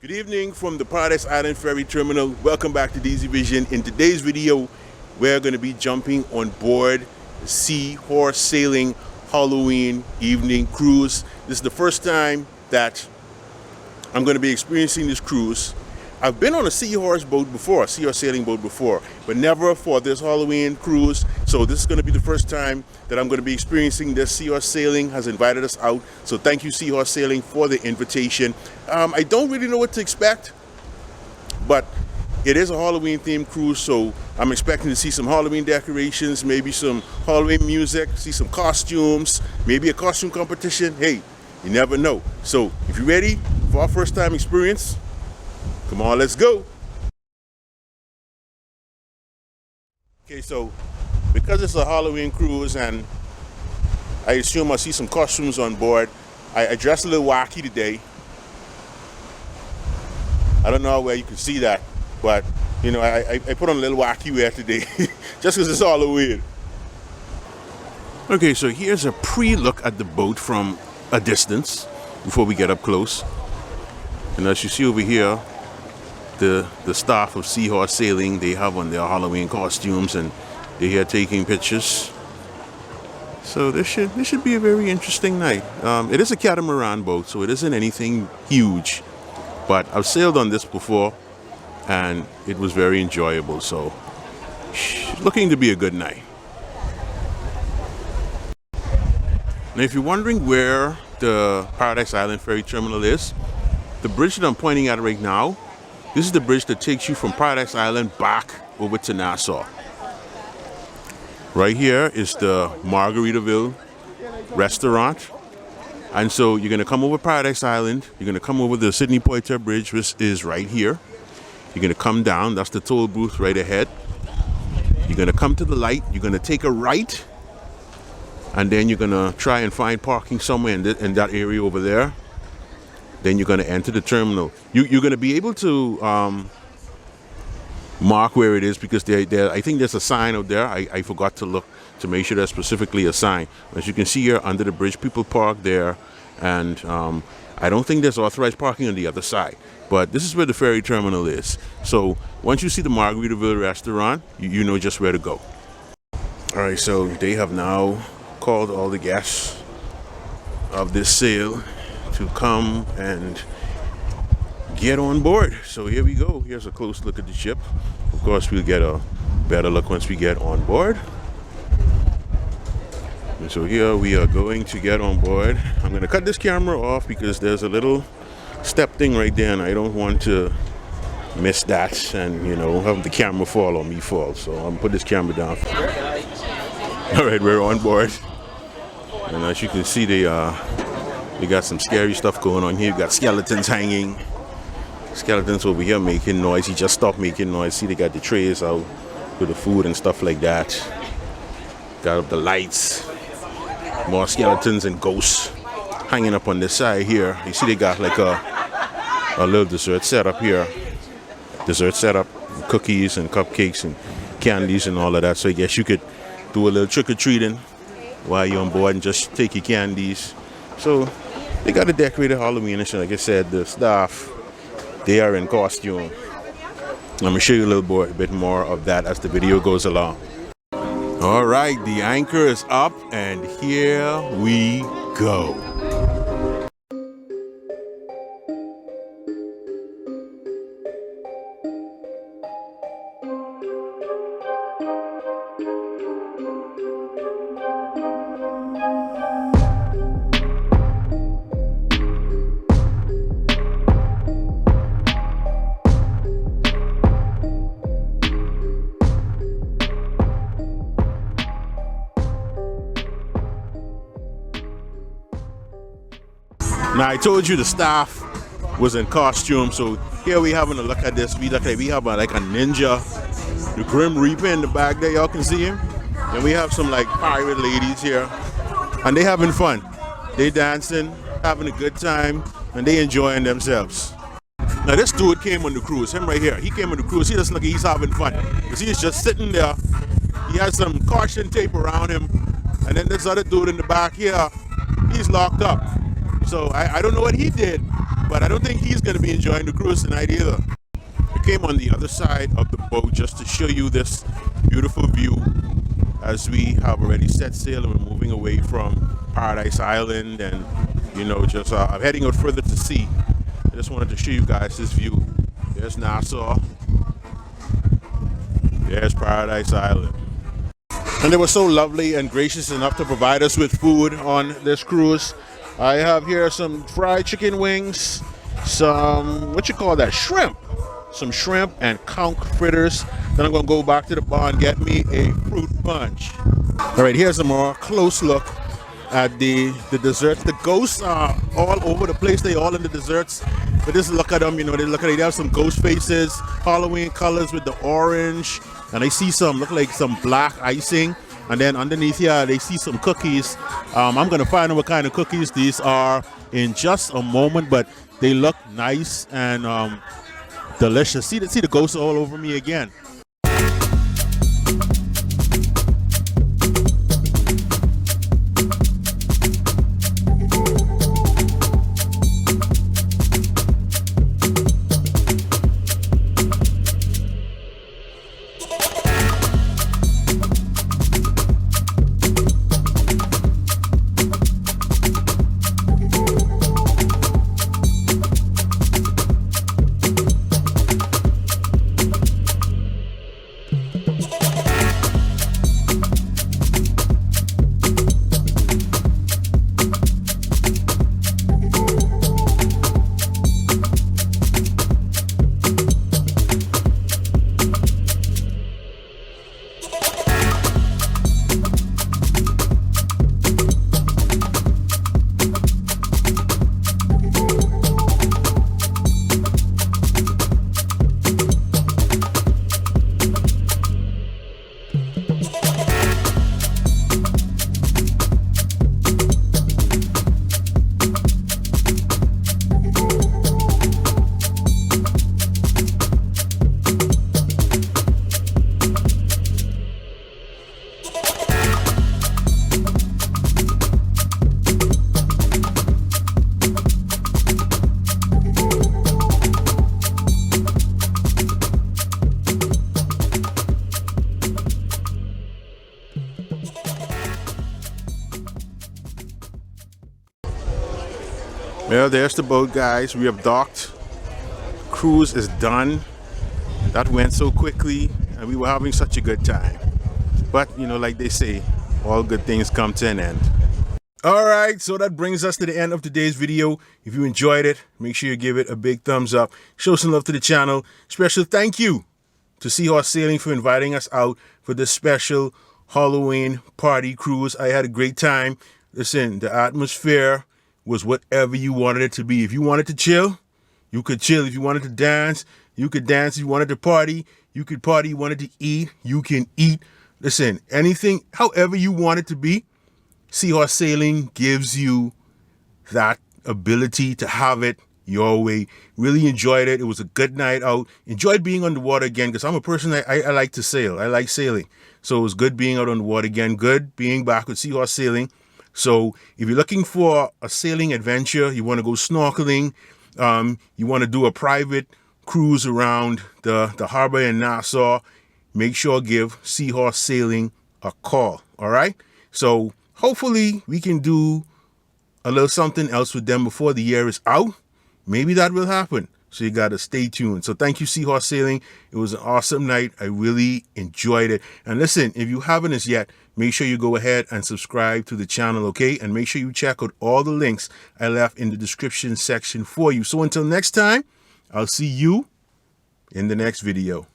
Good evening from the Paradise Island Ferry Terminal. Welcome back to DeezyVision. In today's video, we're going to be jumping on board the Seahorse Sailing Halloween evening cruise. This is the first time that I'm going to be experiencing this cruise. I've been on a Seahorse boat before, a Seahorse sailing boat before, but never for this Halloween cruise. So this is going to be the first time that I'm going to be experiencing this. Seahorse Sailing has invited us out. So thank you, Seahorse Sailing, for the invitation. I don't really know what to expect, but it is a Halloween themed cruise. So I'm expecting to see some Halloween decorations, maybe some Halloween music, see some costumes, maybe a costume competition. Hey, you never know. So if you're ready for our first time experience, come on, let's go. Okay, so because it's a Halloween cruise and I assume I'll see some costumes on board, I dressed a little wacky today. I don't know where you can see that, but you know, I put on a little wacky wear today just because it's Halloween. Okay, so here's a pre-look at the boat from a distance before we get up close. And as you see over here, the staff of Seahorse Sailing, they have on their Halloween costumes and they're here taking pictures. So this should be a very interesting night. It is a catamaran boat, so it isn't anything huge, but I've sailed on this before and it was very enjoyable. So it's looking to be a good night. Now, if you're wondering where the Paradise Island Ferry Terminal is, the bridge that I'm pointing at right now, this is the bridge that takes you from Paradise Island back over to Nassau. Right here is the Margaritaville restaurant. And so you're going to come over Paradise Island. You're going to come over the Sydney Poitier Bridge, which is right here. You're going to come down. That's the toll booth right ahead. You're going to come to the light. You're going to take a right. And then you're going to try and find parking somewhere in that area over there. Then you're going to enter the terminal. You're going to be able to mark where it is because I think there's a sign out there. I forgot to look to make sure there's specifically a sign. As you can see here under the bridge, people park there. And I don't think there's authorized parking on the other side. But this is where the ferry terminal is. So once you see the Margaritaville restaurant, you know just where to go. All right, so they have now called all the guests of this sail to come and get on board. So here we go. Here's a close look at the ship. Of course, we'll get a better look once we get on board. And so here we are going to get on board. I'm going to cut this camera off because there's a little step thing right there and I don't want to miss that and, you know, have the camera fall or me fall. So I'm going to put this camera down. All right, we're on board. And as you can see, they got some scary stuff going on here. You got skeletons hanging. Skeletons over here making noise. He just stopped making noise. See, they got the trays out with the food and stuff like that. Got up the lights. More skeletons and ghosts hanging up on this side here. You see, they got like a little dessert setup here. Dessert setup, cookies and cupcakes and candies and all of that. So I guess you could do a little trick-or-treating while you're on board and just take your candies. So they got a decorated Halloween, and like I said, the staff, they are in costume. I'm gonna show you a little bit more of that as the video goes along. All right, the anchor is up, and here we go. Now I told you the staff was in costume, so here we having a look at this. We have like a ninja, the Grim Reaper in the back there. Y'all can see him. And we have some like pirate ladies here, and they having fun. They dancing, having a good time, and they enjoying themselves. Now this dude came on the cruise. Him right here. He came on the cruise. He doesn't look like he's having fun because he's just sitting there. He has some caution tape around him, and then this other dude in the back here, he's locked up. So I don't know what he did, but I don't think he's going to be enjoying the cruise tonight either. We came on the other side of the boat just to show you this beautiful view as we have already set sail and we're moving away from Paradise Island and, you know, just heading out further to sea. I just wanted to show you guys this view. There's Nassau. There's Paradise Island. And they were so lovely and gracious enough to provide us with food on this cruise. I have here some fried chicken wings, some, what you call that, shrimp. Some shrimp and conch fritters. Then I'm gonna go back to the bar and get me a fruit punch. All right, here's a more close look at the desserts. The ghosts are all over the place. They all in the desserts. But just look at them, you know, they have some ghost faces, Halloween colors with the orange, and they see some, look like some black icing. And then underneath here, they see some cookies. I'm gonna find out what kind of cookies these are in just a moment, but they look nice and delicious. See the ghosts all over me again. Well, there's the boat, guys. We have docked. Cruise is done. That went so quickly and we were having such a good time. But, you know, like they say, all good things come to an end. All right, so that brings us to the end of today's video. If you enjoyed it, make sure you give it a big thumbs up. Show some love to the channel. Special thank you to Seahorse Sailing for inviting us out for this special Halloween party cruise. I had a great time. Listen, the atmosphere was whatever you wanted it to be. If you wanted to chill, you could chill. If you wanted to dance, you could dance. If you wanted to party, you could party. You wanted to eat, you can eat. Listen, anything, however you want it to be, Seahorse Sailing gives you that ability to have it your way. Really enjoyed it. It was a good night out. Enjoyed being on the water again because I'm a person I like to sail. I like sailing. So it was good being out on the water again. Good being back with Seahorse Sailing. So if you're looking for a sailing adventure, you want to go snorkeling, you want to do a private cruise around the harbor in Nassau, make sure give Seahorse Sailing a call. All right. So hopefully we can do a little something else with them before the year is out. Maybe that will happen. So you got to stay tuned. So thank you, Seahorse Sailing. It was an awesome night. I really enjoyed it. And listen, if you haven't as yet, make sure you go ahead and subscribe to the channel, okay? And make sure you check out all the links I left in the description section for you. So until next time, I'll see you in the next video.